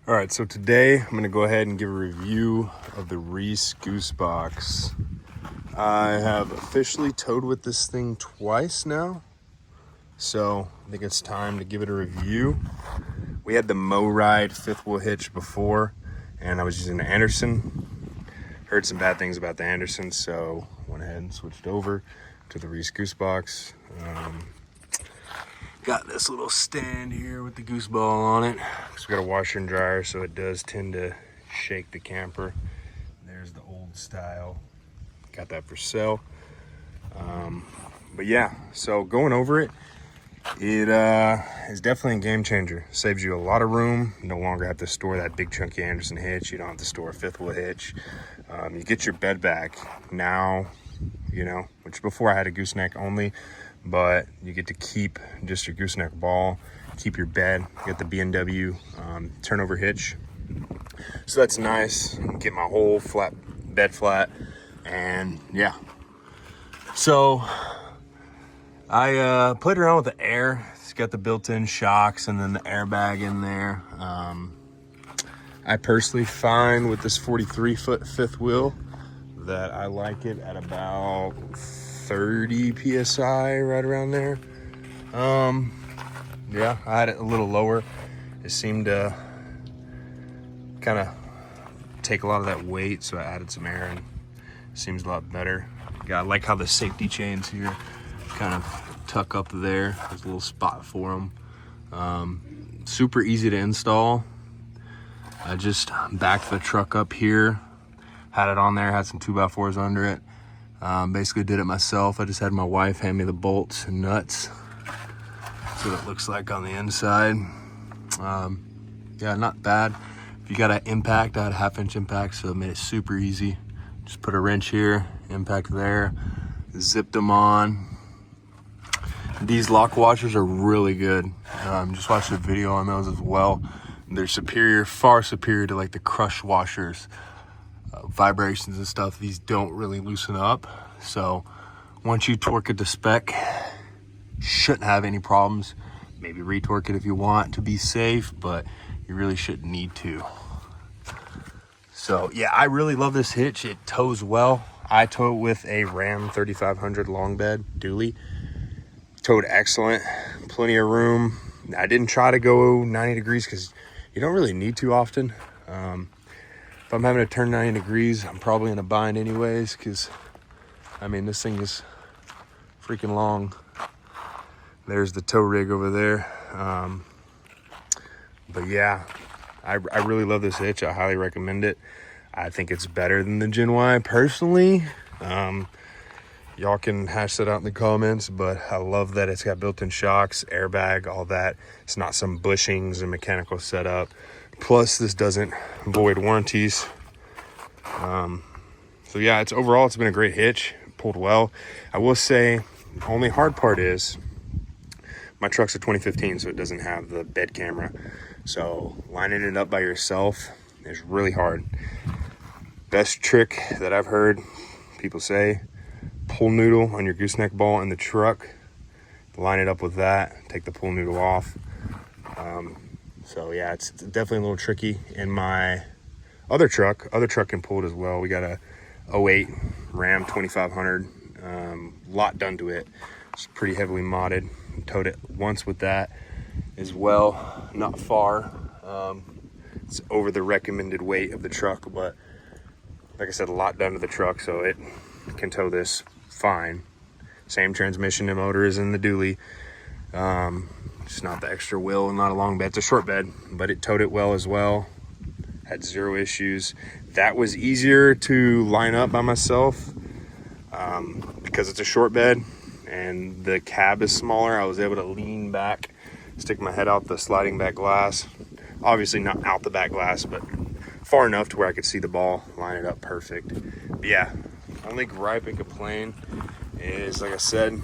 All right, so today I'm gonna go ahead and give a review of the Rease Goosebox. I have officially towed with this thing twice now, so I think it's time to give it a review. We had the Mo Ride fifth wheel hitch before, and I was using the Anderson. Heard some bad things about the Anderson, so went ahead and switched over to the Rease Goosebox. Got this little stand here with the goose ball on it. It's got a washer and dryer, so it does tend to shake the camper. There's the old style. Got that for sale. But yeah, so going over it, it is definitely a game changer. Saves you a lot of room. You no longer have to store that big chunky Anderson hitch. You don't have to store a fifth wheel hitch. You get your bed back now, which before I had a gooseneck only, but you get to keep just your gooseneck ball, keep your bed. You get the B&W turnover hitch, so that's nice. Get my whole bed flat, and yeah. So I played around with the air. It's got the built-in shocks and then the airbag in there. I personally find with this 43-foot fifth wheel that I like it at about 30 psi, right around there. Yeah, I had it a little lower. It seemed to kind of take a lot of that weight, so I added some air and it seems a lot better. Yeah, I like how the safety chains here kind of tuck up there. There's a little spot for them. Super easy to install. I just backed the truck up here, had it on there, had some 2x4s under it. Basically did it myself. I just had my wife hand me the bolts and nuts. That's what it looks like on the inside. Yeah, not bad. If you got an impact, I had a 1/2-inch impact, so it made it super easy. Just put a wrench here, impact there, zipped them on. These lock washers are really good. Just watched a video on those as well. They're superior, far superior to like the crush washers. Vibrations and stuff, these don't really loosen up. So once you torque it to spec, shouldn't have any problems. Maybe retorque it if you want to be safe, but you really shouldn't need to. So yeah, I really love this hitch. It tows well. I tow it with a Ram 3500 long bed dually. Towed excellent, plenty of room. I didn't try to go 90 degrees because you don't really need to often. If I'm having to turn 90 degrees, I'm probably in a bind anyways, because I mean, this thing is freaking long. There's the tow rig over there. But yeah, I really love this hitch. I highly recommend it. I think it's better than the Gen Y personally. Y'all can hash that out in the comments, but I love that it's got built-in shocks, airbag, all that. It's not some bushings and mechanical setup. Plus, this doesn't void warranties. So yeah, it's been a great hitch. It pulled well. I will say, the only hard part is my truck's a 2015, so it doesn't have the bed camera. So lining it up by yourself is really hard. Best trick that I've heard people say, pull noodle on your gooseneck ball in the truck, line it up with that, take the pull noodle off. So yeah, it's definitely a little tricky. In my other truck can pull it as well. We got a 08 Ram 2500, lot done to it. It's pretty heavily modded. Towed it once with that as well, not far. It's over the recommended weight of the truck, but like I said, a lot done to the truck, so it can tow this fine. Same transmission and motor as in the dually. Just not the extra wheel and not a long bed. It's a short bed, but it towed it well as well. Had zero issues. That was easier to line up by myself because it's a short bed and the cab is smaller. I was able to lean back, stick my head out the sliding back glass. Obviously not out the back glass, but far enough to where I could see the ball, line it up perfect. But yeah, only gripe and complain is, like I said,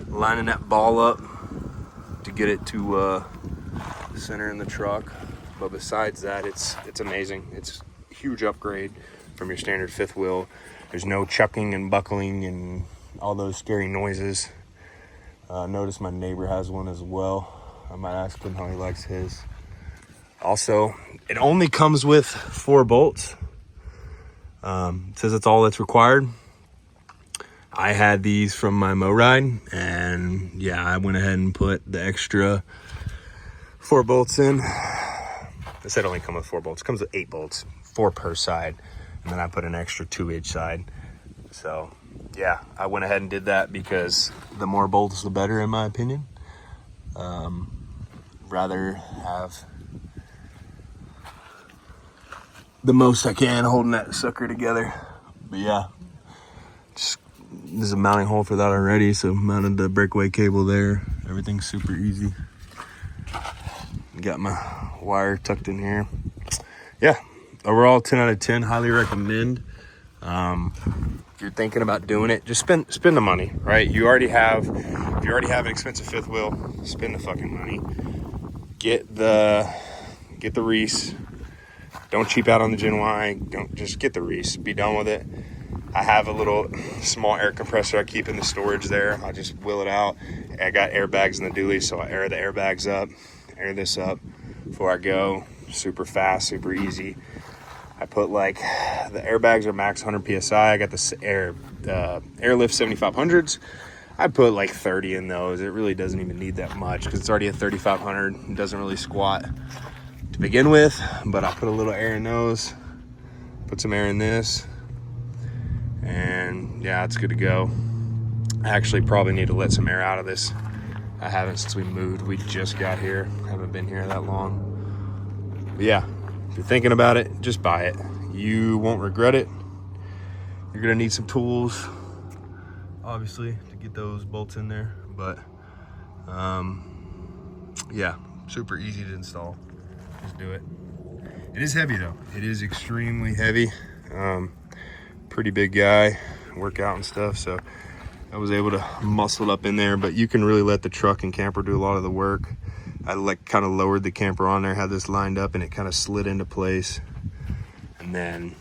lining that ball up to get it to center in the truck. But besides that, it's amazing. It's a huge upgrade from your standard fifth wheel. There's no chucking and buckling and all those scary noises. Notice my neighbor has one as well. I might ask him how he likes his. Also, It only comes with 4 bolts. It says that's all that's required. I had these from my mow ride, and yeah, I went ahead and put the extra 4 bolts in. It said only come with 4 bolts. It comes with 8 bolts, 4 per side, and then I put an extra 2 each side. So yeah, I went ahead and did that because the more bolts the better, in my opinion. Rather have the most I can holding that sucker together. But yeah, just, there's a mounting hole for that already, so mounted the breakaway cable there. Everything's super easy. Got my wire tucked in here. Yeah, overall 10 out of 10. Highly recommend. If you're thinking about doing it, just spend the money, right? If you already have an expensive fifth wheel, spend the fucking money. Get the Rease. Don't cheap out on the Gen Y. Don't, just get the Rease. Be done with it. I have a little small air compressor I keep in the storage there. I just wheel it out. I got airbags in the dually, so I air the airbags up, air this up before I go. Super fast, super easy. I put like, the airbags are max 100 PSI. I got the Airlift 7500s. I put like 30 in those. It really doesn't even need that much because it's already a 3500. It doesn't really squat to begin with, but I put a little air in those, put some air in this, and yeah, it's good to go. I actually probably need to let some air out of this. I haven't since we moved. We just got here. Haven't been here that long. But yeah, if you're thinking about it, just buy it. You won't regret it. You're gonna need some tools, obviously, to get those bolts in there, but yeah, super easy to install. Just do it. It is heavy though. It is extremely heavy. Pretty big guy, work out and stuff, so I was able to muscle it up in there, but you can really let the truck and camper do a lot of the work. I like kind of lowered the camper on there, had this lined up, and it kind of slid into place. And then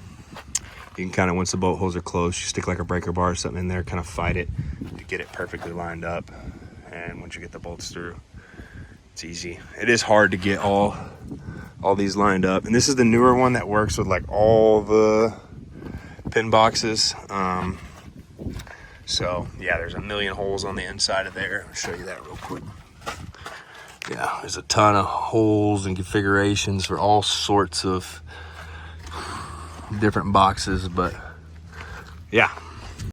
you can kind of, once the bolt holes are closed, you stick like a breaker bar or something in there, kind of fight it to get it perfectly lined up. And once you get the bolts through, it's easy. It is hard to get all these lined up. And this is the newer one that works with like all the pin boxes. So yeah, there's a million holes on the inside of there. I'll show you that real quick. Yeah, there's a ton of holes and configurations for all sorts of different boxes, but yeah,